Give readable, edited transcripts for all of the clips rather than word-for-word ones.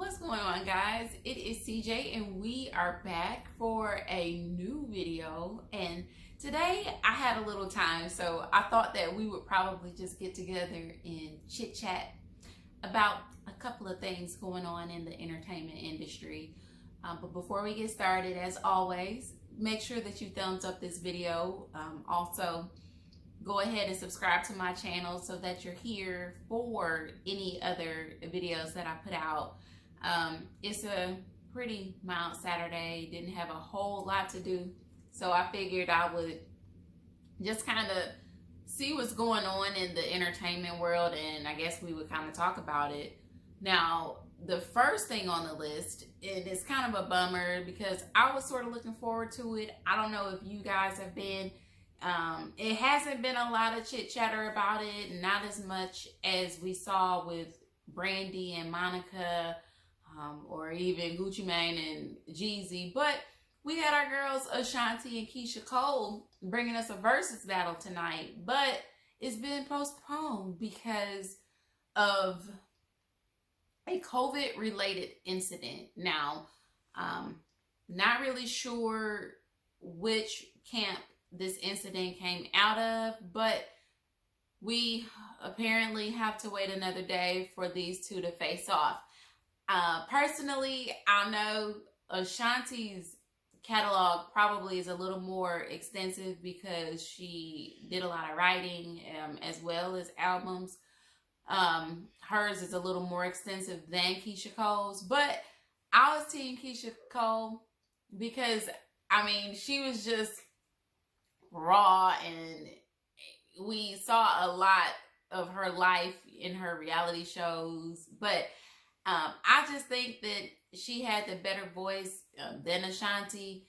What's going on, guys? It is CJ and we are back for a new video. And today I had a little time, so I thought that we would probably just get together and chit chat about a couple of things going on in the entertainment industry. But before we get started, as always, make sure that you thumbs up this video. Also, go ahead and subscribe to my channel so that you're here for any other videos that I put out. It's a pretty mild Saturday, didn't have a whole lot to do, so I figured I would just kind of see what's going on in the entertainment world, and I guess we would kind of talk about it. Now, the first thing on the list, and it's kind of a bummer because I was sort of looking forward to it. I don't know if you guys have been. It hasn't been a lot of chit chatter about it, not as much as we saw with Brandy and Monica, or even Gucci Mane and Jeezy. But we had our girls Ashanti and Keisha Cole bringing us a Verzuz battle tonight, but it's been postponed because of a COVID-related incident. Now, not really sure which camp this incident came out of, but we apparently have to wait another day for these two to face off. Personally, I know Ashanti's catalog probably is a little more extensive because she did a lot of writing as well as albums. Hers is a little more extensive than Keisha Cole's, but I was team Keisha Cole because, I mean, she was just raw, and we saw a lot of her life in her reality shows, but I just think that she had the better voice than Ashanti.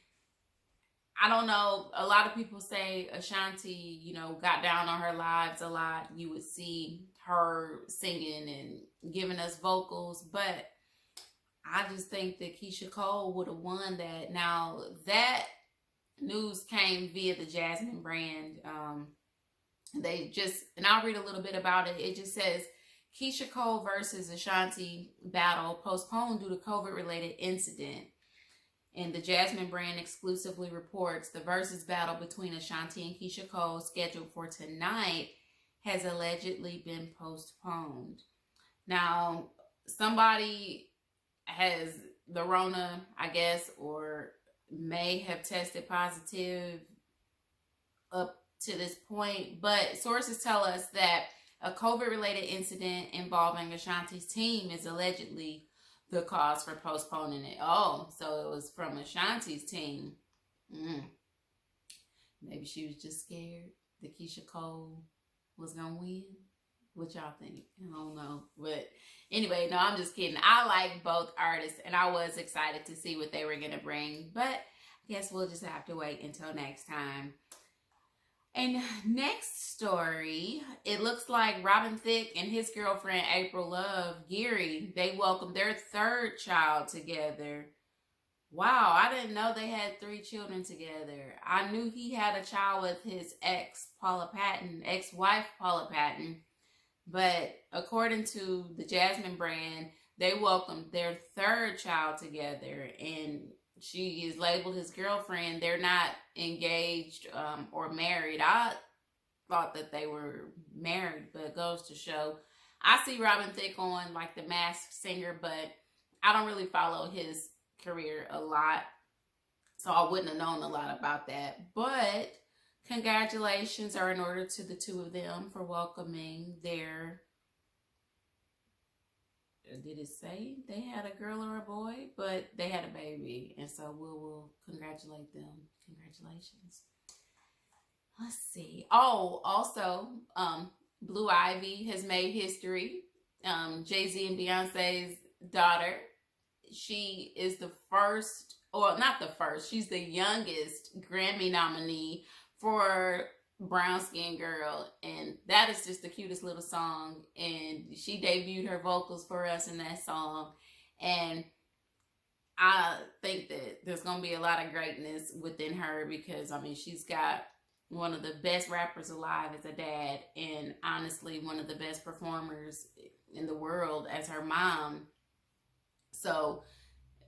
I don't know, a lot of people say Ashanti, got down on her lives a lot. You would see her singing and giving us vocals, but I just think that Keisha Cole would have won that. Now, that news came via the Jasmine brand. And I'll read a little bit about it. It just says, Keisha Cole versus Ashanti battle postponed due to COVID-related incident. And the Jasmine brand exclusively reports the Verzuz battle between Ashanti and Keisha Cole, scheduled for tonight, has allegedly been postponed. Now, somebody has the Rona, I guess, or may have tested positive up to this point, but sources tell us that a COVID-related incident involving Ashanti's team is allegedly the cause for postponing it. Oh, so it was from Ashanti's team. Maybe she was just scared that Keisha Cole was gonna win. What y'all think? I don't know. But anyway, no, I'm just kidding. I like both artists, and I was excited to see what they were gonna bring. But I guess we'll just have to wait until next time. And next story, it looks like Robin Thicke and his girlfriend April Love, Geary, they welcomed their third child together. Wow, I didn't know they had 3 children together. I knew he had a child with his ex-wife Paula Patton, but according to the Jasmine brand, they welcomed their third child together, and she is labeled his girlfriend. They're not engaged or married. I thought that they were married, but it goes to show. I see Robin Thicke on like The Masked Singer, but I don't really follow his career a lot, so I wouldn't have known a lot about that. But congratulations are in order to the two of them for welcoming their, did it say they had a girl or a boy? But they had a baby, and so we'll congratulate them. Congratulations. Let's see. Oh, also, Blue Ivy has made history. Jay-Z and Beyonce's daughter. She is the first, or not the first, she's the youngest Grammy nominee for Brown Skin Girl, and that is just the cutest little song, and she debuted her vocals for us in that song, and I think that there's going to be a lot of greatness within her because, I mean, she's got one of the best rappers alive as a dad, and honestly, one of the best performers in the world as her mom. So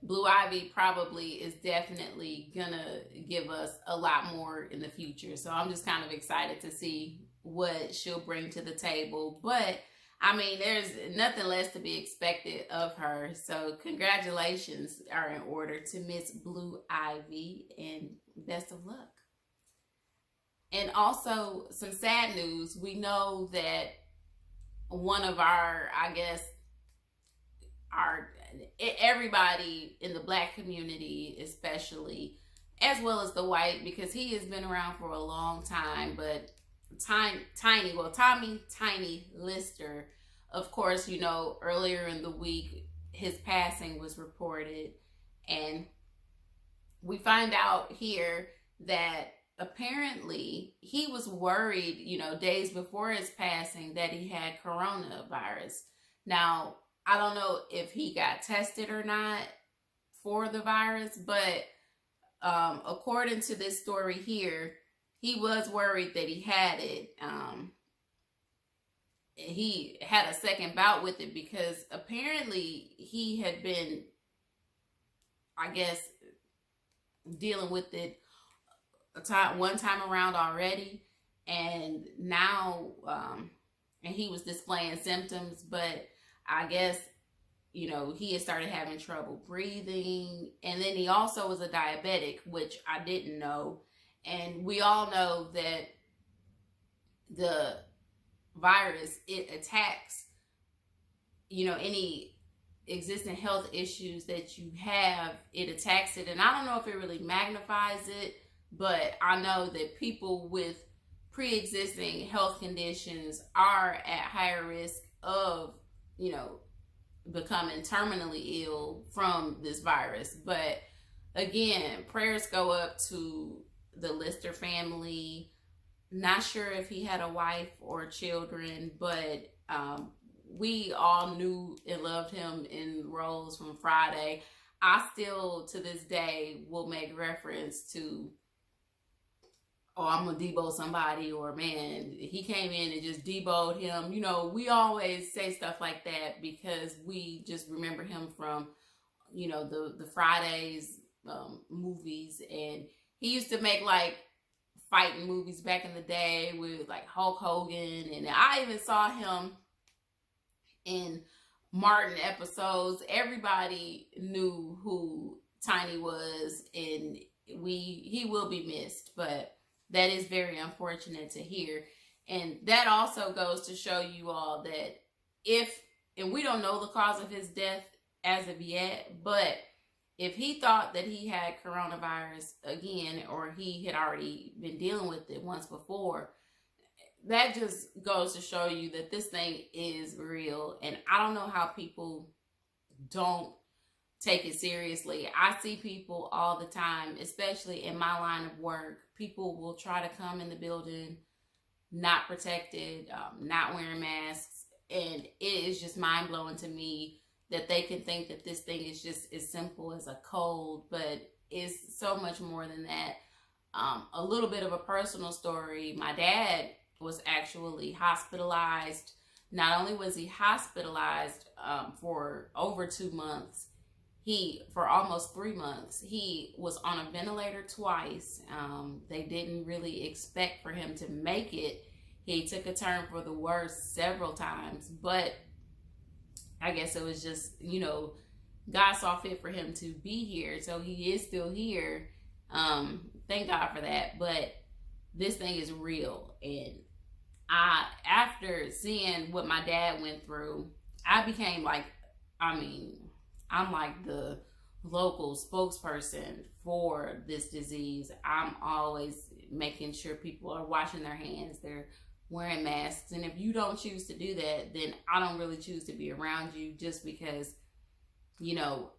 Blue Ivy probably is definitely gonna give us a lot more in the future. So I'm just kind of excited to see what she'll bring to the table. But I mean, there's nothing less to be expected of her. So congratulations are in order to Miss Blue Ivy, and best of luck. And also some sad news. We know that one of our, I guess, our everybody in the Black community, especially, as well as the white, because he has been around for a long time, but Tommy Tiny Lister, of course, you know, earlier in the week his passing was reported, and we find out here that apparently he was worried, you know, days before his passing that he had coronavirus. Now, I don't know if he got tested or not for the virus, but according to this story here, he was worried that he had it. He had a second bout with it because apparently he had been, I guess, dealing with it one time around already, and now and he was displaying symptoms, but I guess, you know, he had started having trouble breathing, and then he also was a diabetic, which I didn't know. And we all know that the virus, it attacks, you know, any existing health issues that you have, it attacks it. And I don't know if it really magnifies it, but I know that people with pre-existing health conditions are at higher risk of, you know, becoming terminally ill from this virus. But again, prayers go up to the Lister family. Not sure if he had a wife or children, but we all knew and loved him in roles from Friday. I still, to this day, will make reference to, oh, I'm gonna Deebo somebody, or man, he came in and just Deebo'd him. You know, we always say stuff like that because we just remember him from, you know, the Fridays movies, and he used to make like fighting movies back in the day with like Hulk Hogan, and I even saw him in Martin episodes. Everybody knew who Tiny was, and he will be missed, but that is very unfortunate to hear. And that also goes to show you all that and we don't know the cause of his death as of yet, but if he thought that he had coronavirus again, or he had already been dealing with it once before, that just goes to show you that this thing is real. And I don't know how people don't take it seriously. I see people all the time, especially in my line of work. People will try to come in the building not protected, not wearing masks, and it is just mind-blowing to me that they can think that this thing is just as simple as a cold, but it's so much more than that. A little bit of a personal story. My dad was actually hospitalized. Not only was he hospitalized for over 2 months, for almost 3 months, he was on a ventilator twice. They didn't really expect for him to make it. He took a turn for the worse several times, but I guess it was just, you know, God saw fit for him to be here. So he is still here. Thank God for that. But this thing is real. And after seeing what my dad went through, I became like, I'm like the local spokesperson for this disease. I'm always making sure people are washing their hands, they're wearing masks. And if you don't choose to do that, then I don't really choose to be around you, just because, you know,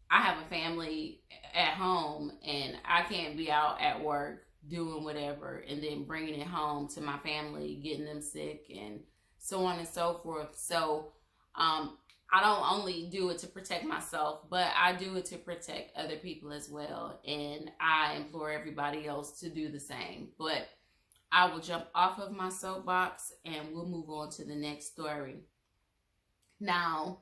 I have a family at home and I can't be out at work doing whatever and then bringing it home to my family, getting them sick, and so on and so forth. So I don't only do it to protect myself, but I do it to protect other people as well. And I implore everybody else to do the same. But I will jump off of my soapbox and we'll move on to the next story. Now,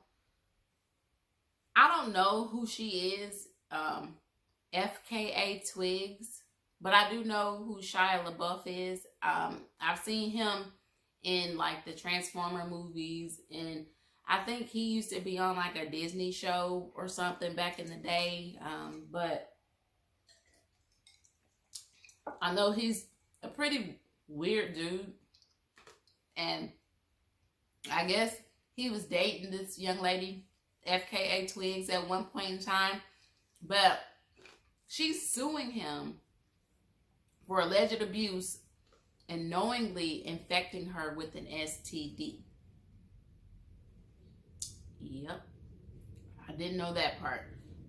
I don't know who she is, FKA Twigs, but I do know who Shia LaBeouf is. I've seen him in like the Transformer movies, and I think he used to be on like a Disney show or something back in the day. But I know he's a pretty weird dude, and I guess he was dating this young lady, FKA Twigs, at one point in time, but she's suing him for alleged abuse and knowingly infecting her with an STD. Yep, I didn't know that part.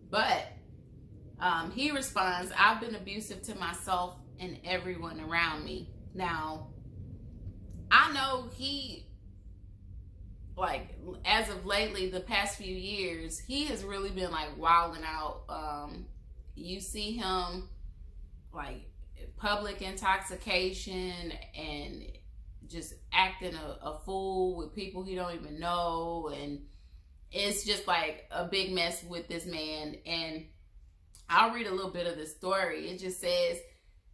But he responds, I've been abusive to myself and everyone around me. Now, I know he, like, as of lately, the past few years, he has really been like wilding out. You see him like public intoxication and just acting a fool with people he don't even know, and it's just like a big mess with this man. And I'll read a little bit of the story. It just says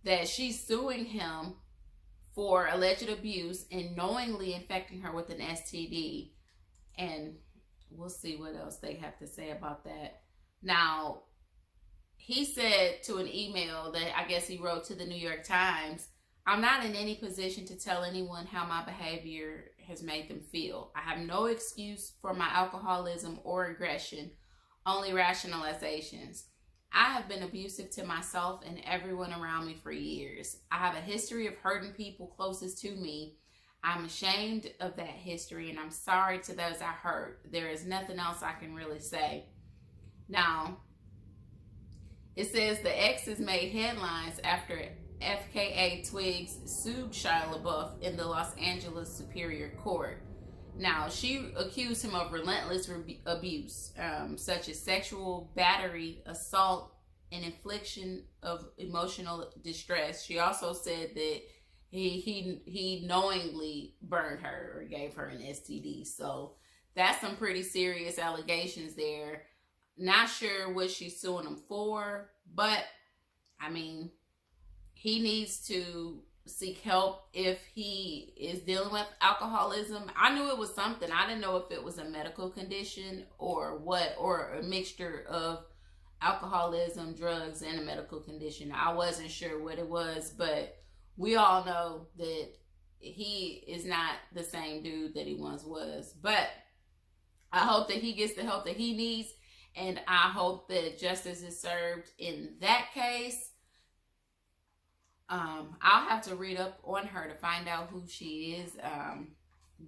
that she's suing him for alleged abuse and knowingly infecting her with an STD. And we'll see what else they have to say about that. Now, he said to an email that I guess he wrote to the New York Times, I'm not in any position to tell anyone how my behavior has made them feel. I have no excuse for my alcoholism or aggression, only rationalizations. I have been abusive to myself and everyone around me for years. I have a history of hurting people closest to me. I'm ashamed of that history, and I'm sorry to those I hurt. There is nothing else I can really say. Now, it says the exes made headlines after FKA Twigs sued Shia LaBeouf in the Los Angeles Superior Court. Now, she accused him of relentless abuse, such as sexual battery, assault, and infliction of emotional distress. She also said that he knowingly burned her or gave her an STD. So that's some pretty serious allegations there. Not sure what she's suing him for, but I mean, he needs to seek help if he is dealing with alcoholism. I knew it was something. I didn't know if it was a medical condition or what, or a mixture of alcoholism, drugs, and a medical condition. I wasn't sure what it was, but we all know that he is not the same dude that he once was. But I hope that he gets the help that he needs, and I hope that justice is served in that case. I'll have to read up on her to find out who she is.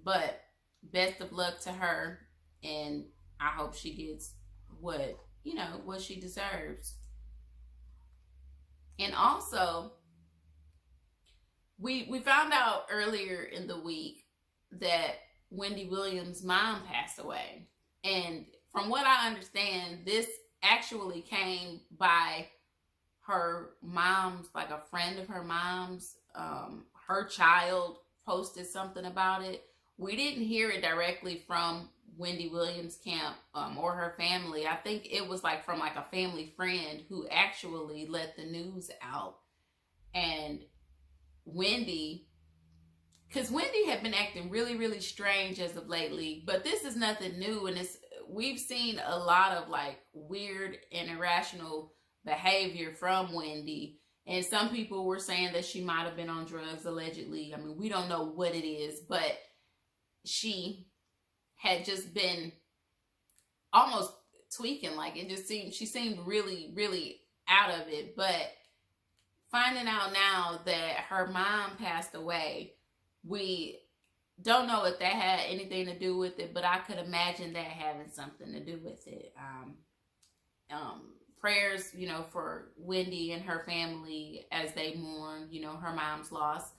But best of luck to her, and I hope she gets what she deserves. And also, we found out earlier in the week that Wendy Williams' mom passed away. And from what I understand, this actually came by her mom's, like a friend of her mom's, her child posted something about it. We didn't hear it directly from Wendy Williams' camp or her family. I think it was like from like a family friend who actually let the news out. And Wendy, because Wendy had been acting really, really strange as of lately, but this is nothing new, and we've seen a lot of like weird and irrational behavior from Wendy, and some people were saying that she might have been on drugs allegedly. I mean, we don't know what it is, but she had just been almost tweaking. Like, it just seemed, she seemed really, really out of it. But finding out now that her mom passed away, we don't know if that had anything to do with it, but I could imagine that having something to do with it. Prayers, for Wendy and her family as they mourn, her mom's loss,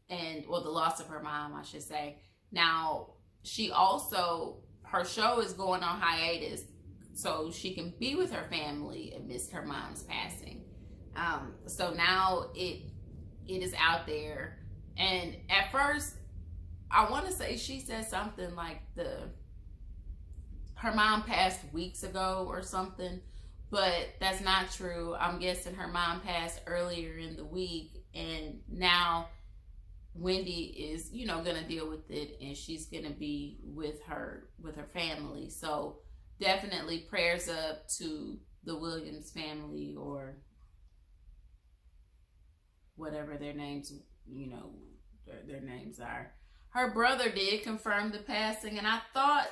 the loss of her mom, I should say. Now, she also, her show is going on hiatus so she can be with her family amidst her mom's passing. So now it is out there. And at first, I want to say she said something like her mom passed weeks ago or something, but that's not true. I'm guessing her mom passed earlier in the week, and now Wendy is, gonna deal with it, and she's gonna be with her family. So definitely prayers up to the Williams family, or whatever their names, their names are. Her brother did confirm the passing, and I thought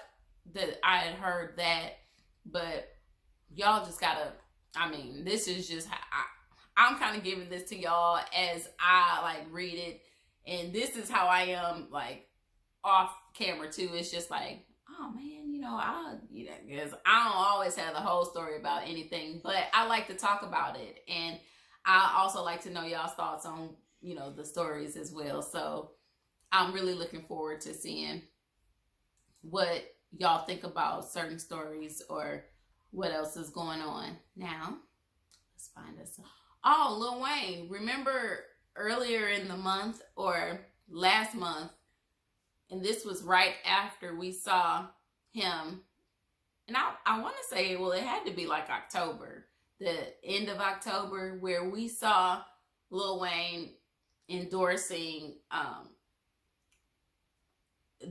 that I had heard that, but y'all just gotta, this is just how I'm kind of giving this to y'all as I read it, and this is how I am off camera too. It's just oh man, because I don't always have the whole story about anything, but I like to talk about it, and I also like to know y'all's thoughts on the stories as well. So I'm really looking forward to seeing what y'all think about certain stories or what else is going on. Now, let's find us. Oh, Lil Wayne. Remember earlier in the month or last month, and this was right after we saw him, and I want to say, well, it had to be October, the end of October, where we saw Lil Wayne endorsing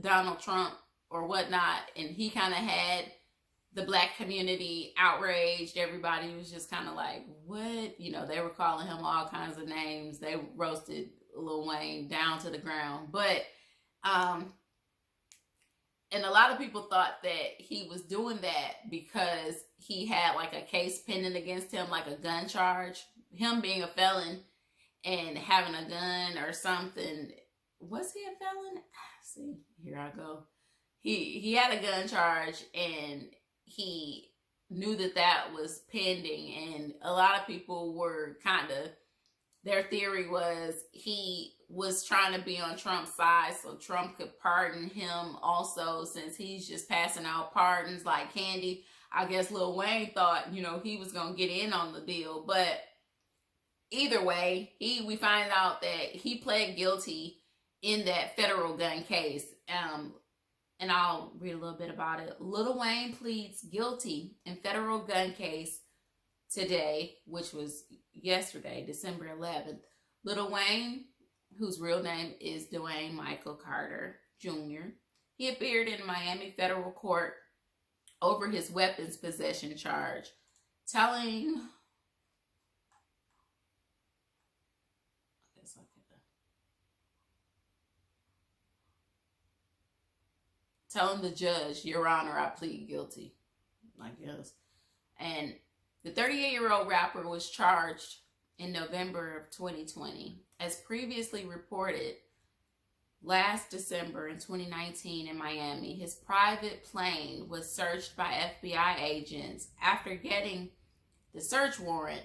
Donald Trump or whatnot, and he kind of had the black community outraged. Everybody was just kind of what? They were calling him all kinds of names. They roasted Lil Wayne down to the ground. But, and a lot of people thought that he was doing that because he had a case pending against him, a gun charge. Him being a felon and having a gun or something. Was he a felon? See, here I go. He had a gun charge, and he knew that was pending, and a lot of people were their theory was he was trying to be on Trump's side so Trump could pardon him also, since he's just passing out pardons like candy. I guess Lil Wayne thought, he was going to get in on the deal, but either way, we find out that he pled guilty in that federal gun case. And I'll read a little bit about it. Lil Wayne pleads guilty in federal gun case today, which was yesterday, December 11th. Lil Wayne, whose real name is Dwayne Michael Carter Jr., he appeared in Miami federal court over his weapons possession charge, telling the judge, Your Honor, I plead guilty, I guess. And the 38-year-old rapper was charged in November of 2020. As previously reported, last December in 2019 in Miami, his private plane was searched by FBI agents. After getting the search warrant,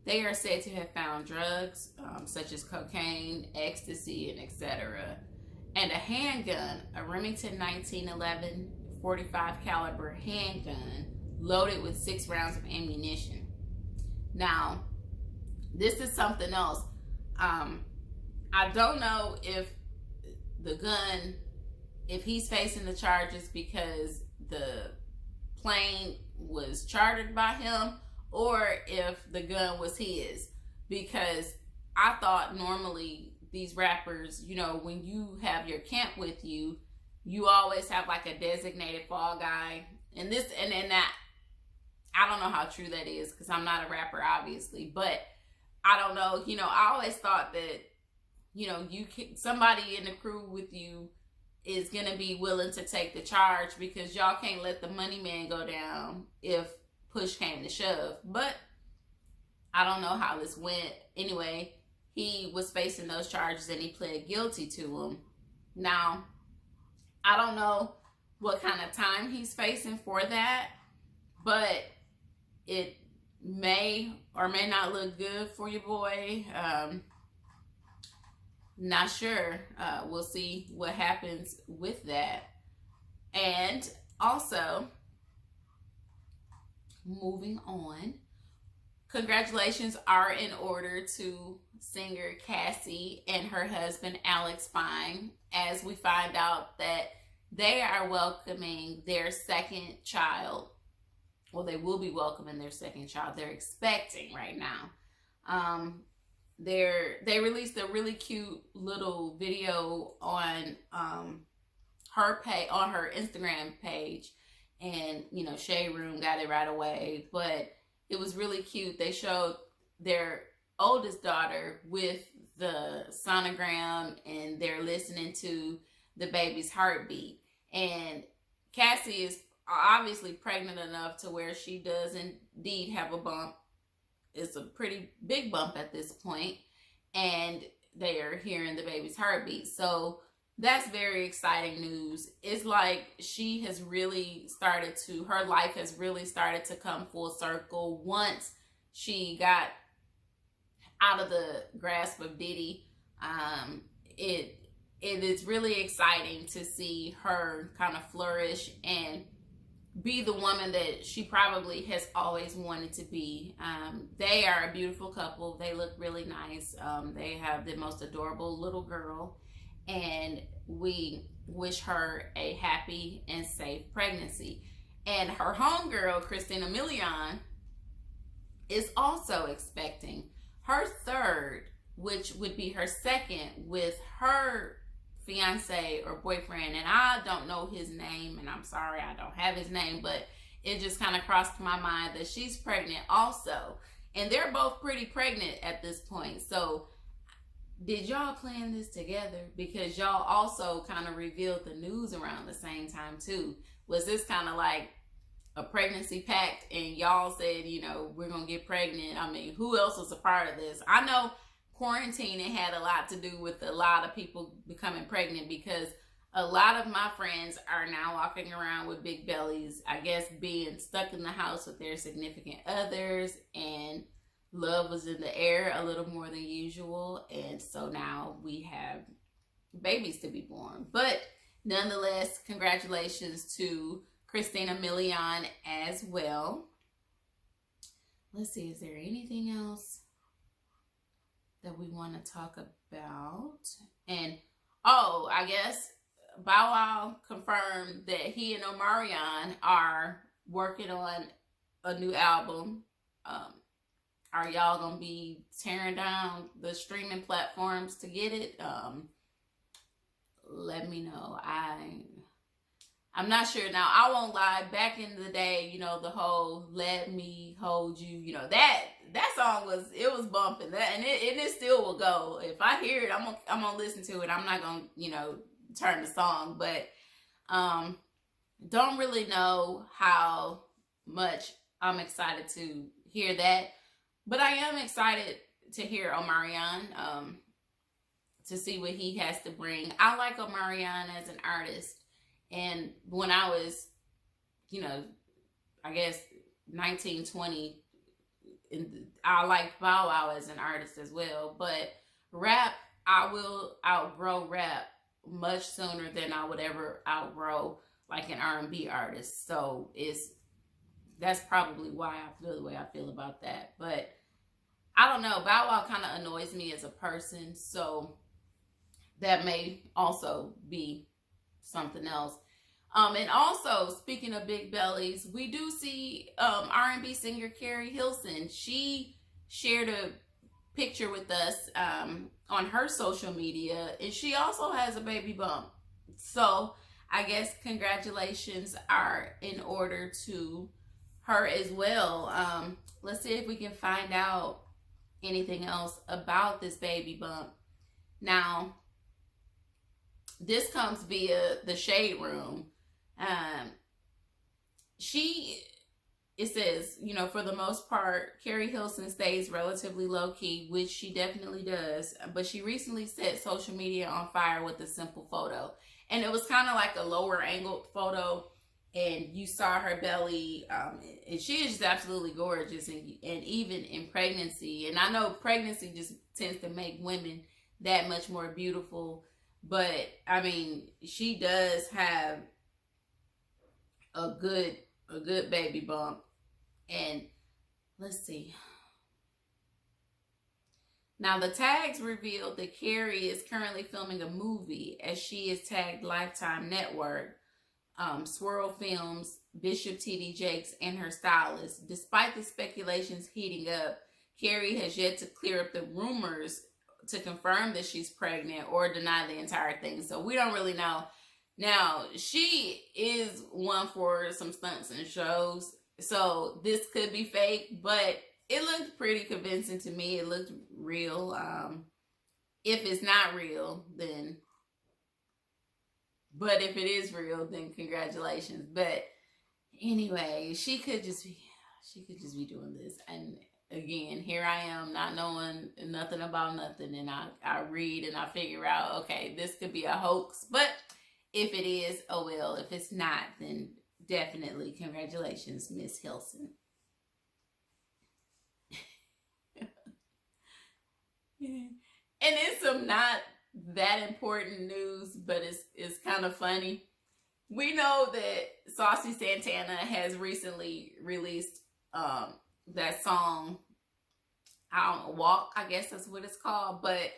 they are said to have found drugs such as cocaine, ecstasy, and etc., and a handgun, a Remington 1911 .45 caliber handgun loaded with 6 rounds of ammunition. Now, this is something else. I don't know if the gun, if he's facing the charges because the plane was chartered by him, or if the gun was his, because I thought normally these rappers, when you have your camp with you, you always have a designated fall guy. And that, I don't know how true that is because I'm not a rapper, obviously, but I don't know, I always thought that, somebody in the crew with you is going to be willing to take the charge, because y'all can't let the money man go down if push came to shove. But I don't know how this went. Anyway, he was facing those charges and he pled guilty to them. Now, I don't know what kind of time he's facing for that, but it may or may not look good for your boy. Not sure. We'll see what happens with that. And also, moving on, congratulations are in order to singer Cassie and her husband Alex Fine, as we find out that they are welcoming their second child. Well, they will be welcoming their second child. They're expecting right now. They released a really cute little video on her Instagram page, and Shade Room got it right away. But it was really cute. They showed their oldest daughter with the sonogram, and they're listening to the baby's heartbeat. And Cassie is obviously pregnant enough to where she does indeed have a bump. It's a pretty big bump at this point, and they are hearing the baby's heartbeat. So that's very exciting news. It's like she has really her life has really started to come full circle once she got out of the grasp of Diddy. It is really exciting to see her kind of flourish and be the woman that she probably has always wanted to be. They are a beautiful couple. They look really nice. They have the most adorable little girl, and we wish her a happy and safe pregnancy. And her homegirl, Christina Milian, is also expecting her third, which would be her second, with her fiance or boyfriend, and I don't know his name, and I'm sorry I don't have his name, but it just kind of crossed my mind that she's pregnant also, and they're both pretty pregnant at this point. So did y'all plan this together? Because y'all also kind of revealed the news around the same time too. Was this kind of like a pregnancy pact, and y'all said, we're gonna get pregnant? I mean, who else was a part of this? I know quarantining had a lot to do with a lot of people becoming pregnant, because a lot of my friends are now walking around with big bellies, I guess being stuck in the house with their significant others, and love was in the air a little more than usual, and so now we have babies to be born. But nonetheless, congratulations to Christina Milian as well. Let's see, is there anything else that we want to talk about? And I guess Bow Wow confirmed that he and Omarion are working on a new album. Are y'all gonna be tearing down the streaming platforms to get it? Let me know. I'm not sure. Now, I won't lie. Back in the day, the whole "Let Me Hold You," that song was bumping. That and it still will go. If I hear it, I'm gonna listen to it. I'm not gonna turn the song. But don't really know how much I'm excited to hear that. But I am excited to hear Omarion, to see what he has to bring. I like Omarion as an artist. And when I was, I guess 19, 20, I liked Bow Wow as an artist as well. But rap, I will outgrow rap much sooner than I would ever outgrow like an R&B artist. So that's probably why I feel the way I feel about that. But I don't know. Bow Wow kind of annoys me as a person. So that may also be something else. And also, speaking of big bellies, we do see R&B singer Carrie Hilson. She shared a picture with us on her social media, and she also has a baby bump. So I guess congratulations are in order to her as well. Let's see if we can find out anything else about this baby bump. Now, this comes via the Shade Room. It says, for the most part, Carrie Hilson stays relatively low-key, which she definitely does, but she recently set social media on fire with a simple photo. And it was kind of like a lower angled photo, and you saw her belly, and she is just absolutely gorgeous, and even in pregnancy. And I know pregnancy just tends to make women that much more beautiful, but I mean, she does have a good baby bump. And let's see. Now, the tags revealed that Carrie is currently filming a movie, as she is tagged Lifetime Network, Swirl Films, Bishop T.D. Jakes, and her stylist. Despite the speculations heating up, Carrie has yet to clear up the rumors to confirm that she's pregnant or deny the entire thing. So we don't really know. Now, she is one for some stunts and shows, so this could be fake, but it looked pretty convincing to me. It looked real. If it's not real, then... But if it is real, then congratulations. But anyway, she could just be doing this. And again, here I am not knowing nothing about nothing. And I read and I figure out, okay, this could be a hoax. But if it is, oh well. If it's not, then definitely congratulations, Miss Hilson. And it's some not that important news, but it's kind of funny. We know that Saucy Santana has recently released that song, I don't know, Walk, I guess that's what it's called, but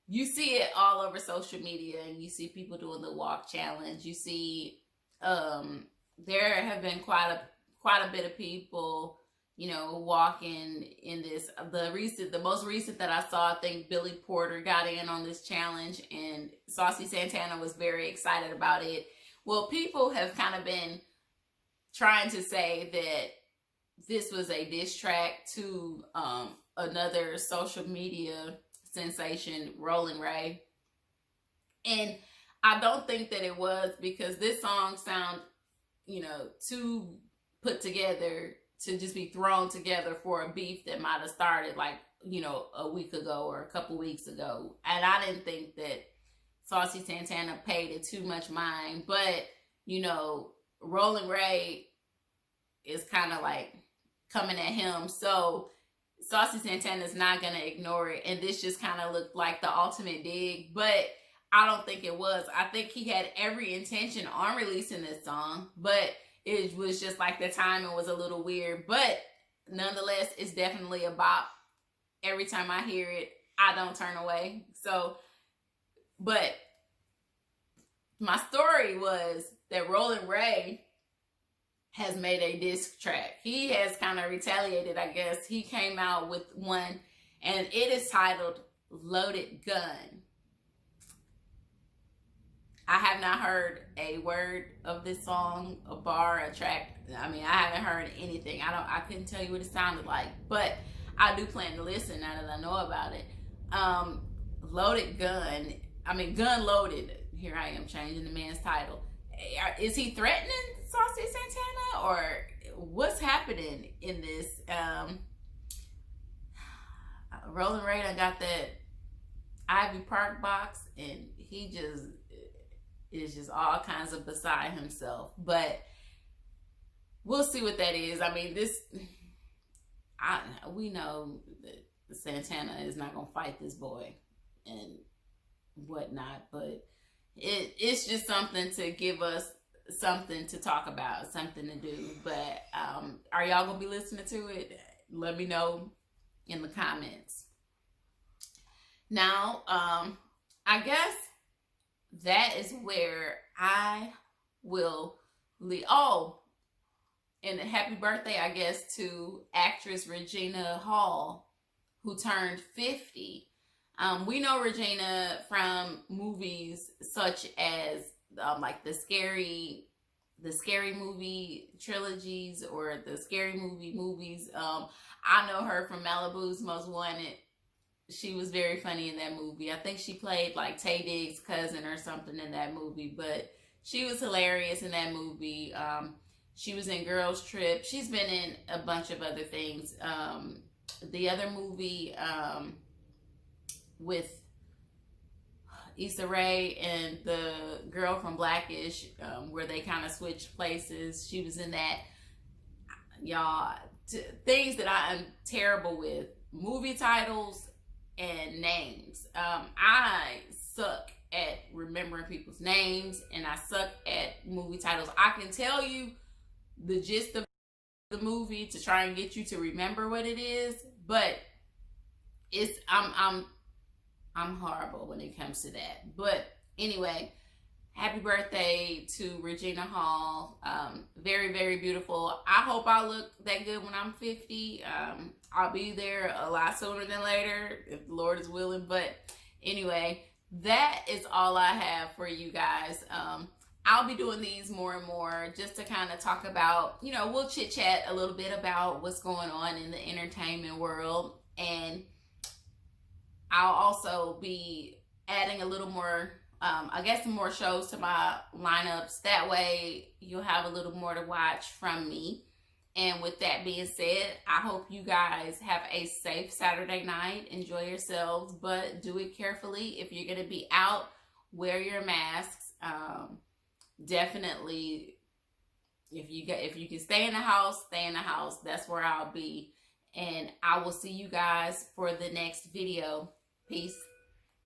you see it all over social media, and you see people doing the walk challenge. You see there have been quite a bit of people, you know, walking in this. The most recent that I saw, I think Billy Porter got in on this challenge, and Saucy Santana was very excited about it. Well, people have kind of been trying to say that this was a diss track to another social media sensation, Rolling Ray. And I don't think that it was, because this song sounds, you know, too put together to just be thrown together for a beef that might have started like, you know, a week ago or a couple weeks ago. And I didn't think that Saucy Santana paid it too much mind. But, you know, Rolling Ray is kind of like coming at him. So Saucy Santana is not going to ignore it. And this just kind of looked like the ultimate dig. But I don't think it was. I think he had every intention on releasing this song. But it was just like the timing was a little weird, but nonetheless, it's definitely a bop. Every time I hear it, I don't turn away. So, but my story was that Rolling Ray has made a diss track. He has kind of retaliated, I guess. He came out with one, and it is titled Loaded Gun. I have not heard a word of this song, a bar, a track. I mean, I haven't heard anything. I couldn't tell you what it sounded like, but I do plan to listen now that I know about it. Loaded Gun. I mean, Gun Loaded. Here I am changing the man's title. Is he threatening Saucy Santana, or what's happening in this? Rolling Ray done got that Ivy Park box, and he just is just all kinds of beside himself. But we'll see what that is. I mean, we know that Santana is not gonna fight this boy and whatnot, but it's just something to give us something to talk about, something to do. But are y'all gonna be listening to it? Let me know in the comments. Now, I guess that is where I will leave. Oh, and happy birthday, I guess, to actress Regina Hall, who turned 50. We know Regina from movies such as like the scary movie trilogies or the scary movie movies. I know her from Malibu's Most Wanted. She was very funny in that movie. I think she played like Taye Diggs' cousin or something in that movie, but she was hilarious in that movie. She was in Girls Trip. She's been in a bunch of other things. The other movie with Issa Rae and the girl from Blackish, where they kind of switched places. She was in that. Y'all, things that I am terrible with: movie titles and names. I suck at remembering people's names, and I suck at movie titles. I can tell you the gist of the movie to try and get you to remember what it is, but I'm horrible when it comes to that. But anyway, happy birthday to Regina Hall. Very, very beautiful. I hope I look that good when I'm 50. I'll be there a lot sooner than later, if the Lord is willing. But anyway, that is all I have for you guys. I'll be doing these more and more just to kind of talk about, we'll chit chat a little bit about what's going on in the entertainment world. And I'll also be adding a little more, more shows to my lineups. That way you'll have a little more to watch from me. And with that being said, I hope you guys have a safe Saturday night. Enjoy yourselves, but do it carefully. If you're going to be out, wear your masks. Definitely, if you can stay in the house, stay in the house. That's where I'll be. And I will see you guys for the next video. Peace.